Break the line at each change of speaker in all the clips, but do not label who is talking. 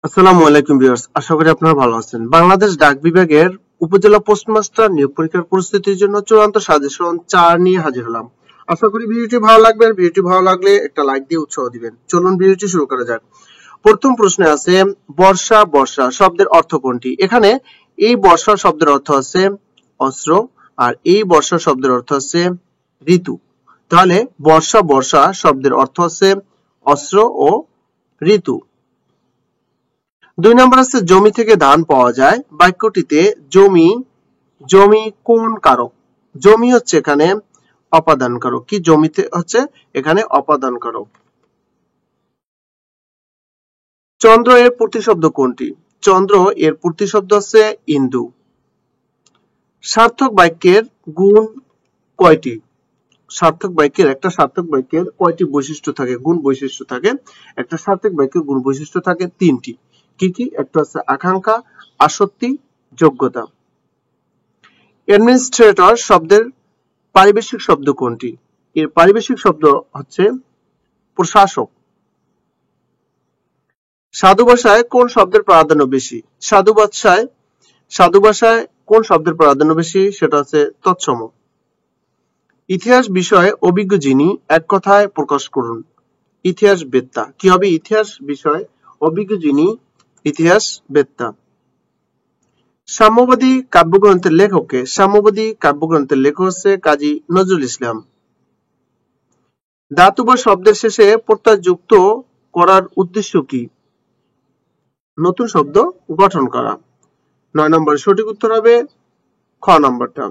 আসসালামু আলাইকুম ভিউয়ার্স, আশা করি আপনারা ভালো আছেন। বাংলাদেশ ডাক বিভাগের উপজেলা পোস্টমাস্টার নিয়োগ পরীক্ষার প্রস্তুতির জন্য চূড়ান্ত সাজেশন 4 নিয়ে হাজির হলাম। আশা করি ভিডিওটি ভালো লাগবে। আর ভিডিওটি ভালো লাগলে একটা লাইক দিয়ে উৎসাহ দিবেন। চলুন ভিডিওটি শুরু করা যাক। প্রথম প্রশ্নে আছে বর্ষা বর্ষা শব্দের অর্থ কোনটি? এখানে এই বর্ষা শব্দের অর্থ আছে অস্ত্র, আর এই বর্ষা শব্দের অর্থ আছে ঋতু। তাহলে বর্ষা বর্ষা শব্দের অর্থ আছে অস্ত্র ও ঋতু। 2 নম্বর আছে জমি থেকে ধান পাওয়া যায়। বাক্যটিতে জমি জমি কোন কারক? জমি হচ্ছে এখানে অপাদান কারক। কি জমিতে হচ্ছে এখানে অপাদান কারক। চন্দ্র এর প্রতিশব্দ কোনটি? চন্দ্র এর প্রতিশব্দ আছে ইন্দু। সার্থক বাক্যের গুণ কয়টি? সার্থক বাক্যের কয়টি বৈশিষ্ট্য থাকে, গুণ বৈশিষ্ট্য থাকে? একটা সার্থক বাক্যের গুণ বৈশিষ্ট্য থাকে 3টি। কি কি? একটা হচ্ছে আকাঙ্ক্ষা, আসক্তি, যোগ্যতা। অ্যাডমিনিস্ট্রেটর শব্দের পারিভাষিক শব্দ কোনটি? এর পারিভাষিক শব্দ হচ্ছে প্রশাসক। সাধু ভাষায় কোন শব্দের প্রাধান্য বেশি? সাধু ভাষায় কোন শব্দের প্রাধান্য বেশি? সেটা হচ্ছে তৎসম। ইতিহাস বিষয়ে অভিজ্ঞ যিনি, এক কথায় প্রকাশ করুন। ইতিহাস বেত্তা। কি হবে? ইতিহাস বিষয়ে অভিজ্ঞ যিনি, ইতিহাস বেত্তা। সাম্যবাদী কাব্যগ্রন্থের লেখক কে? সাম্যবাদী কাব্যগ্রন্থের লেখক হচ্ছে কাজী নজরুল ইসলাম। ধাতু বা শব্দের শেষে প্রত্যয় যুক্ত করার উদ্দেশ্য কি? নতুন শব্দ গঠন করা। 9 নম্বর সঠিক উত্তর হবে খ নম্বরটা।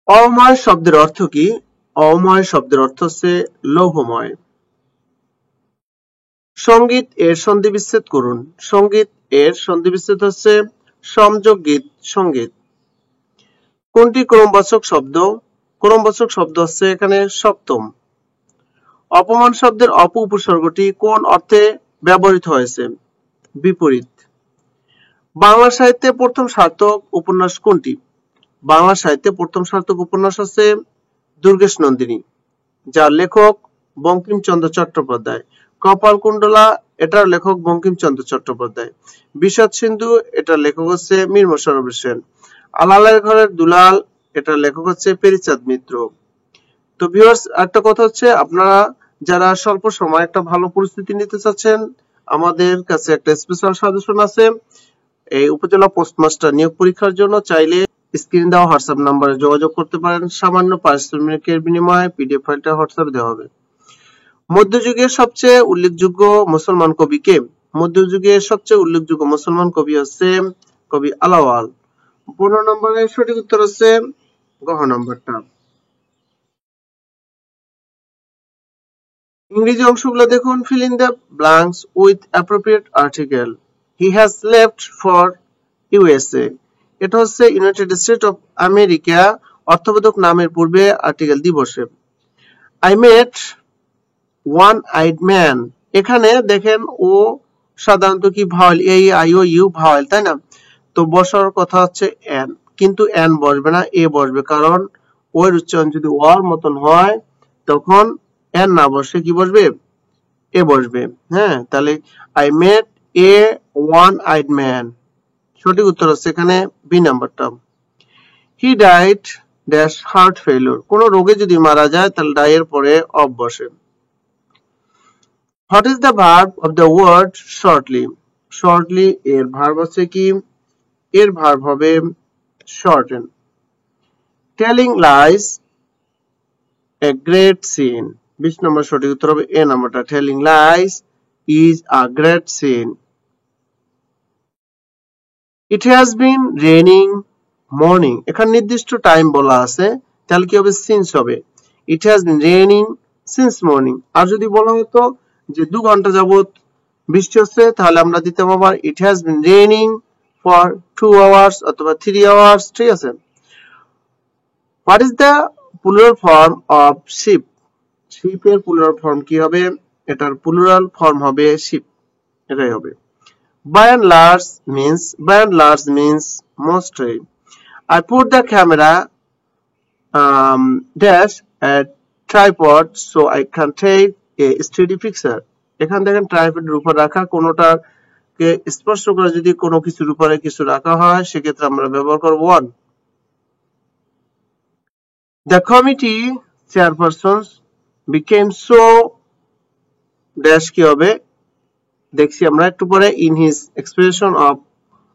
অময় শব্দের অর্থ কি? অময় শব্দের অর্থ হচ্ছে লৌহময়। সঙ্গীত এর সন্ধিবিচ্ছেদ করুন। সঙ্গীত এর সন্ধিবিচ্ছেদ হচ্ছে সমযোগ গীত সঙ্গীত। কোনটি ক্রমবাচক শব্দ? ক্রমবাচক শব্দ হচ্ছে এখানে সপ্তম। অপমান শব্দের অপ উপসর্গটি কোন অর্থে ব্যবহৃত হয়েছে? বিপরীত। বাংলা সাহিত্যে প্রথম সার্থক উপন্যাস কোনটি? বাংলা সাহিত্যে প্রথম সার্থক উপন্যাস হচ্ছে দুর্গেশ নন্দিনী, যার লেখক বঙ্কিমচন্দ্র চট্টোপাধ্যায়। কপালকুণ্ডলা এটার লেখক বঙ্কিমচন্দ্র চট্টোপাধ্যায়। বিষাদ সিন্ধু এটার লেখক হচ্ছে মীর মশাররফ হোসেন। আলালের ঘরের দুলাল এটার লেখক হচ্ছে পেরিচাঁদ মিত্র। তো ভিউয়ার্স, একটা কথা হচ্ছে, আপনারা যারা স্বল্প সময় একটা ভালো পরিস্থিতি নিতে চাচ্ছেন, আমাদের কাছে একটা স্পেশাল সাজেশন আছে। এই উপজেলা পোস্টমাস্টার নিয়োগ পরীক্ষার জন্য চাইলে স্ক্রিন দেওয়া হোয়াটসঅ্যাপ নাম্বারে যোগাযোগ করতে পারেন। সামান্য পারিশ্রমিকের বিনিময়ে পিডিএফ ফাইলটা হোয়াটসঅ্যাপে দেওয়া হবে। মধ্যযুগের সবচেয়ে উল্লেখযোগ্য মুসলমান কবি কে? মধ্যযুগের সবচেয়ে উল্লেখযোগ্য মুসলমান কবি হচ্ছে কবি আলাওয়াল। 15 নম্বরের সঠিক উত্তর হচ্ছে গ নম্বরটা। ইংরেজি অংশগুলো দেখুন। fill in the blanks with appropriate article. He has left for USA. এটা হচ্ছে ইউনাইটেড স্টেট অফ আমেরিকা। অর্থবোধক নামের পূর্বে আর্টিকেল দি বসে। I met one eyed man. এখানে দেখেন ও সাধারণত কি ভাওয়েল, এই আই ও ইউ ভাওয়েল, তাই না? তো বসার কথা হচ্ছে এন, কিন্তু এন বসবে না, এ বসবে। কারণ ওর উচ্চারণ যদি ওর মতন হয় তখন এন না বসে কি বসবে? এ বসবে। হ্যাঁ, তাহলে I met A one eyed man. সঠিক উত্তর হচ্ছে এখানে বি নাম্বারটা। He died dash heart failure. কোন রোগে যদি মারা যায় তাহলে ডাই এর পরে অফ বসে। What is the verb of the word shortly? Shortly এর ভার্ব হচ্ছে কি? এর ভার্ব হবে shorten. Telling lies a great sin. 20 নম্বর সঠিক উত্তর হবে এ নাম্বারটা। Telling lies is a great sin. It has been raining morning. এখানে নির্দিষ্ট টাইম বলা আছে, তাহলে কি হবে? সিন্স হবে। It has been raining since morning. আর যদি বলা হতো যে 2 ঘন্টা যাবত বৃষ্টি হচ্ছে, তাহলে আমরা দিতে পারবো it has been raining for 2 hours অথবা 3 আওয়ার্স। ঠিক আছে। What is the plural form of ship? Ship এর প্লুরাল ফর্ম কি হবে? এটার প্লুরাল ফর্ম হবে শিপ। এটাই হবে। By and large means mostly. I put the camera dash at tripod so I can take A steady fixer. এখানে দেখেন ট্রাইপডের উপর রাখা, কোনোটাকে স্পর্শ করে যদি কোনো কিছুর উপরে কিছু রাখা হয় সেক্ষেত্রে আমরা ব্যবহার করব one. The committee chairpersons became so dash কি হবে দেখছি আমরা একটু পরে, in his expression of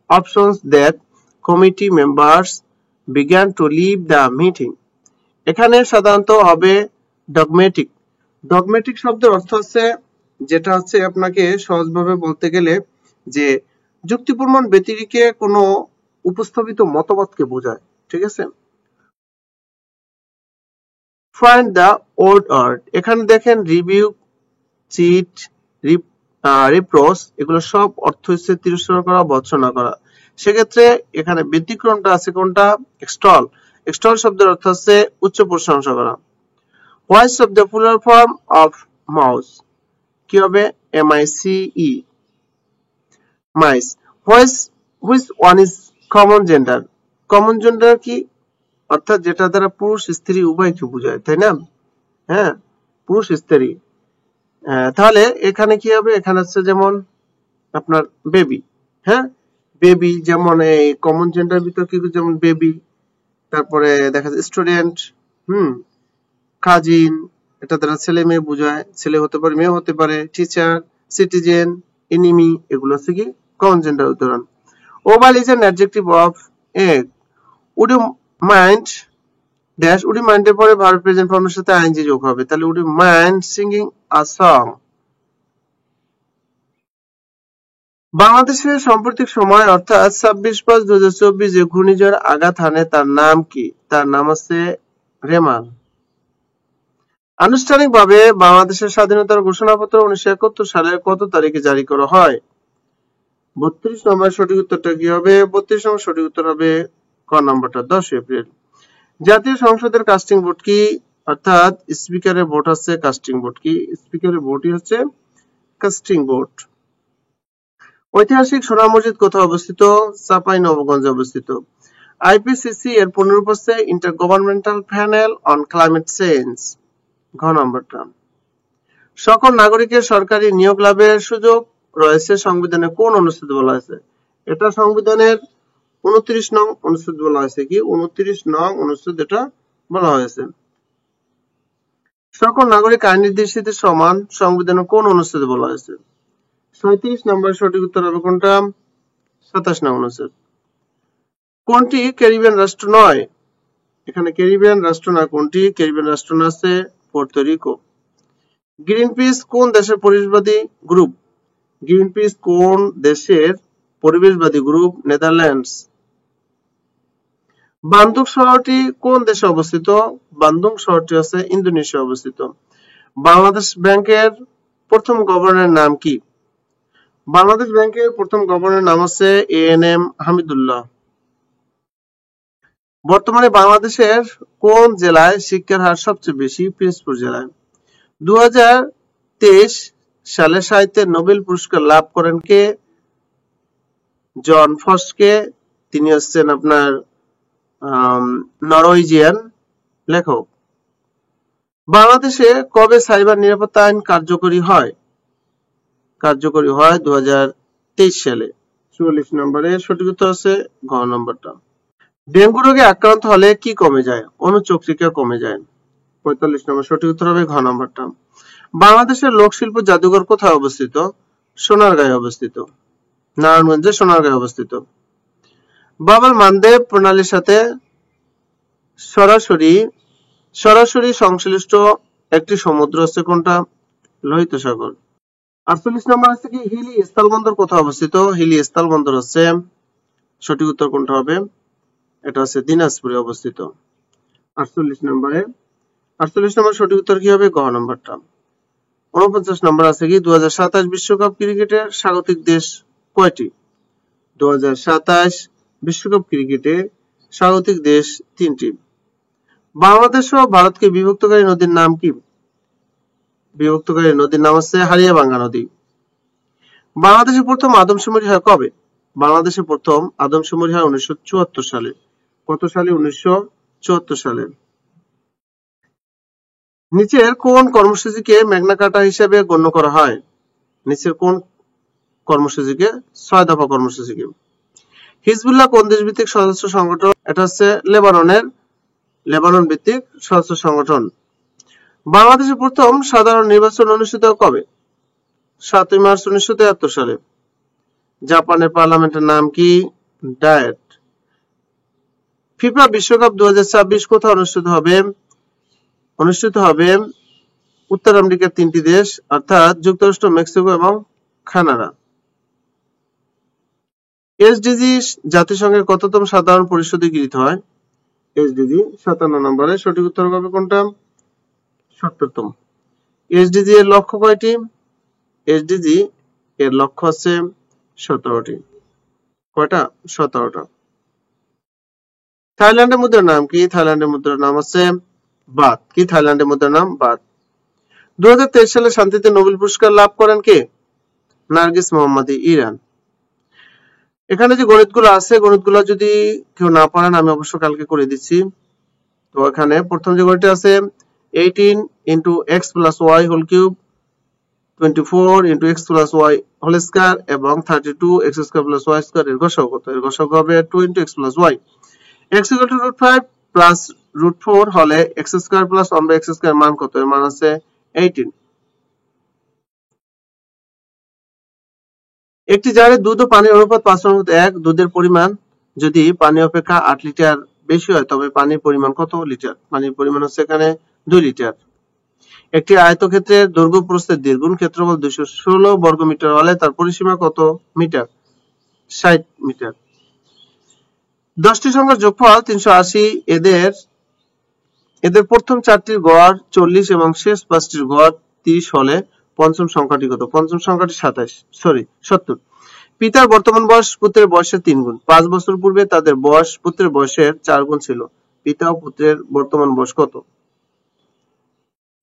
options that committee members began to leave the meeting. এখানে সাধারণত হবে ডগমেটিক। ডগমেটিক শব্দের অর্থ হচ্ছে, যেটা হচ্ছে আপনাকে সহজভাবে বলতে গেলে যে যুক্তিপ্রমাণ ব্যতিরেকে কোনো উপস্থাপিত মতবাদকে বোঝায়, ঠিক আছে। ফাইন্ড দ্য ওল্ড ওয়ার্ড, এখানে দেখেন রিভিউ, চিট, রিপ্রোচ, এগুলো সব অর্থ হচ্ছে তিরস্কার করা, ভৎসনা করা। সেক্ষেত্রে এখানে ব্যতিক্রমটা আছে কোনটা, এক্সটল। এক্সটল শব্দের অর্থ হচ্ছে উচ্চ প্রশংসা করা। What of the plural form of mouse কি হবে, MICE, mice. Which one is common gender, common gender কি, অর্থাৎ যেটা দ্বারা পুরুষ স্ত্রী উভয়কে বোঝায়, তাই না, হ্যাঁ, পুরুষ স্ত্রী। তাহলে এখানে কি হবে, এখানে হচ্ছে যেমন আপনার বেবি, হ্যাঁ, বেবি যেমন এই কমন জেন্ডার ভিতর কি, যেমন বেবি, তারপরে দেখা যায় স্টুডেন্ট, কাজিন, এটা দ্বারা ছেলে মেয়ে বোঝায়, ছেলে হতে পারে মেয়ে হতে পারে, টিচার, সিটিজেন, এনিমি, এগুলো হচ্ছে কি কমন জেন্ডার উদাহরণ। Oval is an adjective of egg. Would you mind dash, would you মাইন্ডের পরে ভার্ব প্রেজেন্ট ফর্মের সাথে আইএনজি যোগ হবে, তাহলে would you mind singing a song. বাংলাদেশের সাম্প্রতিক সময় অর্থাৎ 26/5/2024 যে ঘূর্ণিঝড় আঘাত হানে তার নাম কি, তার নাম হচ্ছে রেমান। আনুষ্ঠানিকভাবে বাংলাদেশের স্বাধীনতার ঘোষণাপত্র 1971 সালের কত তারিখে জারি করা হয়? 32 নম্বর সঠিক উত্তরটা কি হবে, 32 নম্বর সঠিক উত্তর হবে ক নম্বরটা 10 এপ্রিল। জাতীয় সংসদের কাস্টিং ভোট কি, অর্থাৎ স্পিকারের ভোট হচ্ছে কাস্টিং ভোট কি, স্পিকারের ভোটই হচ্ছে কাস্টিং ভোট। ঐতিহাসিক সোনার মসজিদ কোথায় অবস্থিত, চাঁপাইনবাবগঞ্জে অবস্থিত। IPCC এর পুনরূপ হচ্ছে inter governmental panel on climate change, ঘ নম্বরটা। সকল নাগরিকের সরকারি নিয়োগ লাভের সুযোগ রয়েছে সংবিধানে কোন অনুচ্ছেদে বলা হয়েছে, এটা সংবিধানের 29 নং অনুচ্ছেদ বলা হয়েছে, কি 29 নং অনুচ্ছেদ এটা বলা হয়েছে। সকল নাগরিক আইন নির্দেশিত সমান সংবিধানের কোন অনুচ্ছেদে বলা হয়েছে, 37 নম্বর সঠিক উত্তর হবে কোনটা, 27 নং অনুচ্ছেদ। কোনটি ক্যারিবিয়ান রাষ্ট্র নয়, এখানে ক্যারিবিয়ান রাষ্ট্র না, কোনটি ক্যারিবিয়ান রাষ্ট্র না আছে পুর্তো রিকো। গ্রিনপিস কোন দেশের পরিবেশবাদী গ্রুপ, গ্রিনপিস কোন দেশের পরিবেশবাদী গ্রুপ, নেদারল্যান্ডস। বান্দুক শহরটি কোন দেশে অবস্থিত, বান্দুক শহরটি আছে ইন্দোনেশিয়া অবস্থিত। বাংলাদেশ ব্যাংকের প্রথম গভর্নরের নাম কি, বাংলাদেশ ব্যাংকের প্রথম গভর্নরের নাম হচ্ছে ANM হামিদুল্লাহ। বর্তমানে বাংলাদেশের কোন জেলায় শিক্ষার হার সবচেয়ে বেশি, পিরোজপুর জেলায়। 2023 সালে সাহিত্যে নোবেল পুরস্কার লাভ করেন কে, জন ফস্কে, তিনি হচ্ছেন আপনার নরওয়েজিয়ান লেখক। বাংলাদেশে কবে সাইবার নিরাপত্তা আইন কার্যকরী হয়, কার্যকরী হয় 2023 সালে। 44 নম্বরে সঠিক উত্তর আছে ঘ নম্বরটা। ডেঙ্গু রোগে আক্রান্ত হলে কি কমে যায়, অনুচক্রিকা কমে যায়। 45 নম্বর সঠিক উত্তর হবে ঘ নম্বরটা। বাংলাদেশের লোকশিল্প জাদুঘর কোথায় অবস্থিত, সোনারগাঁয়ে অবস্থিত, নারায়ণগঞ্জে সোনারগাঁয়ে অবস্থিত। বাবল মানদেব প্রণালীর সাথে সরাসরি সংশ্লিষ্ট একটি সমুদ্র হচ্ছে কোনটা, লোহিত সাগর। 48 নম্বর আছে কি হিলি স্থলবন্দর কোথায় অবস্থিত, হিলি স্থলবন্দর হচ্ছে সঠিক উত্তর কোনটা হবে, এটা হচ্ছে দিনাজপুরে অবস্থিত। 48 নম্বর সঠিক উত্তর কি হবে, গ নম্বরটা। 49 নম্বর আছে কি 2027 বিশ্বকাপ ক্রিকেটের স্বাগতিক দেশ কয়টি, 2027 বিশ্বকাপ ক্রিকেটে স্বাগতিক দেশ 3টি। বাংলাদেশ ও ভারতকে বিভক্তকারী নদীর নাম কি, বিভক্তকারী নদীর নাম হচ্ছে হারিয়াভাঙ্গা নদী। বাংলাদেশে প্রথম আদমশুমারি হয় কবে, বাংলাদেশে প্রথম আদমশুমারি হয় 1974 সালে। কত সালে, 1974 সালে। নিচের কোন কর্মসূচিকে ম্যাগনা কার্টা হিসেবে গণ্য করা হয়? নিচের কোন কর্মসূচিকে? 6 দফা কর্মসূচিকে। হিজবুল্লাহ কোন দেশভিত্তিক সশস্ত্র সংগঠন? এটা হচ্ছে লেবানন ভিত্তিক সশস্ত্র সংগঠন। বাংলাদেশের প্রথম সাধারণ নির্বাচন অনুষ্ঠিত কবে? 7 মার্চ 1973 সালে। জাপানের পার্লামেন্টের নাম কি? ডায়েট। ফিফা বিশ্বকাপ 2026 কোথায় অনুষ্ঠিত হবে? অনুষ্ঠিত হবে উত্তর আমেরিকার 3টি দেশ অর্থাৎ যুক্তরাষ্ট্র, মেক্সিকো এবং কানাডা। এসডিজি জাতিসংঘের কততম সাধারণ পরিষদে গৃহীত হয়? এসডিজি 57 নম্বরে। সঠিক উত্তর হবে কোনটা? 70তম। এসডিজি এর লক্ষ্য কয়টি? এসডিজি এর লক্ষ্য আছে 17টি। কয়টা? 17টা। থাইল্যান্ডের মুদ্রার নাম কি? থাইল্যান্ডের মুদ্রার নাম আছে বাত। কি? থাইল্যান্ডের মুদ্রার নাম বাত। 2023 সালে শান্তিতে নোবেল পুরস্কার লাভ করেন কে? নার্গিস মোহাম্মদী, ইরান। এখানে যে গণিতগুলো আছে, গণিতগুলো যদি কেউ না পারেন আমি অবশ্য কালকে করে দিচ্ছি। তো এখানে প্রথম যে গণিতটা আছে 18 into x plus y whole cube, 24 into x plus y whole square এবং 32 x square plus y square এর গসাগু কত? এর গসাগু হবে 2 into x plus y। x equal to √5 plus √4 হলে x square plus 1/x square মান কত? এর মান আছে 18। একটি জারে দুধ ও পানির অনুপাত 5:1। দুধের পরিমাণ যদি পানি অপেক্ষা 8 লিটার বেশি হয় তবে পানির পরিমাণ কত লিটার? পানির পরিমাণ হচ্ছে এখানে 2 লিটার। একটি আয়তক্ষেত্রের দৈর্ঘ্য প্রস্থের দ্বিগুণ, ক্ষেত্রফল 216 বর্গমিটার হলে তার পরিসীমা কত মিটার? 60 মিটার। 10টি সংখ্যার যোগফল 380। এদের প্রথম 4টির গড় 40 এবং শেষ 5টির গড় 30 হলে পঞ্চম সংখ্যাটি কত? পঞ্চম সংখ্যাটি 70। পিতার বর্তমান বয়স পুত্রের বয়সের 3 গুণ। 5 বছর পূর্বে তাদের বয়স পুত্রের বয়সের 4 গুণ ছিল। পিতা ও পুত্রের বর্তমান বয়স কত?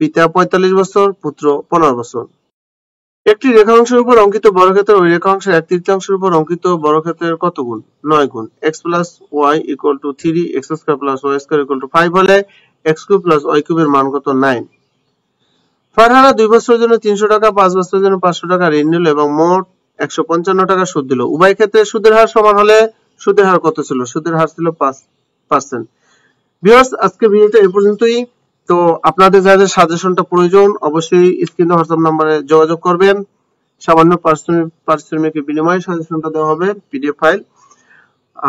পিতা 45 বছর, পুত্র 15 বছর। একটি রেখাংশের উপর অঙ্কিত বর্গক্ষেত্রের ওই রেখাংশের 1/3 উপর অঙ্কিত বর্গক্ষেত্রের কত গুণ? 9 গুণ। x plus y equal to 3, x square plus y square equal to 5 হলে x cube plus y cube এর মান কত? 9। ফারহানা 2 বছরের জন্য 300 টাকা, 5 বছরের জন্য 500 টাকা ঋণ নিল এবং মোট 155 টাকা সুদ দিল। উভয় ক্ষেত্রে সুদের হার সমান হলে সুদের হার কত ছিল? সুদের হার ছিল 5%। ভিউয়ার্স, আজকে ভিডিওটা এই পর্যন্তই। তো আপনাদের যাদের সাজেশনটা প্রয়োজন অবশ্যই স্ক্রিনে হোয়াটসঅ্যাপ নম্বরে যোগাযোগ করবেন। সামান্য পারিশ্রমিকের বিনিময়ে সাজেশনটা দেওয়া হবে পিডিএফ ফাইল।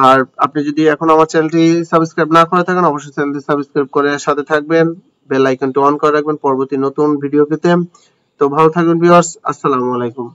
আর আপনি যদি এখন আমার চ্যানেলটি সাবস্ক্রাইব না করে থাকেন অবশ্যই চ্যানেলটি সাবস্ক্রাইব করে সাথে থাকবেন, বেল আইকনটি অন করে রাখবেন পরবর্তী নতুন ভিডিও পেতে। তো ভালো থাকবেন ভিউয়ার্স, আসসালামু আলাইকুম।